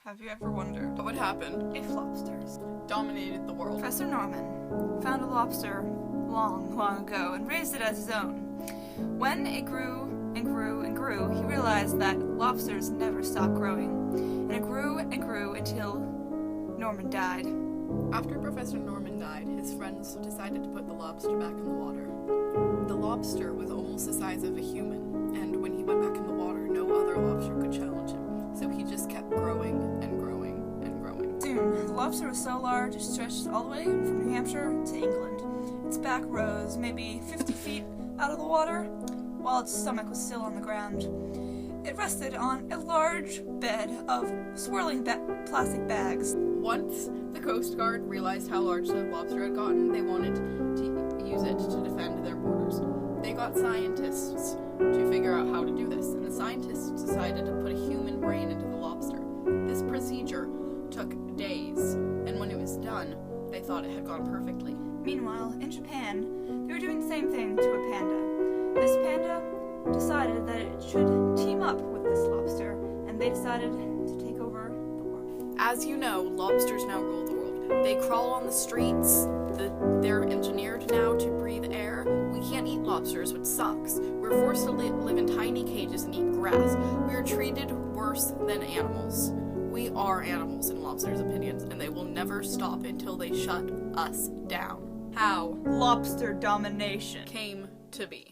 Have you ever wondered What would happen if lobsters dominated the world? Professor Norman found a lobster long, long ago and raised it as his own. When it grew and grew and grew, he realized that lobsters never stop growing. And it grew and grew until Norman died. After Professor Norman died, his friends decided to put the lobster back in the water. The lobster was almost the size of a human, and when he went back in the water, no other lobster could challenge him. So he just kept growing and growing and growing. Soon, the lobster was so large it stretched all the way from New Hampshire to England. Its back rose maybe 50 feet out of the water, while its stomach was still on the ground. It rested on a large bed of swirling plastic bags. Once the Coast Guard realized how large the lobster had gotten, they wanted to use it to defend their borders. They got scientists to figure out how to do this, and the scientists decided to put a human brain into the lobster. This procedure took days, and when it was done, they thought it had gone perfectly. Meanwhile, in Japan, they were doing the same thing to a panda. This panda decided that it should team up with this lobster, and they decided to take over the world. As you know, lobsters now rule the world. They crawl on the streets. They're engineered now to breathe air. We can't eat lobsters, which sucks. We're forced to live in tiny cages and eat grass. We are treated worse than animals. We are animals in lobsters' opinions, and they will never stop until they shut us down. How Lobster Domination came to be.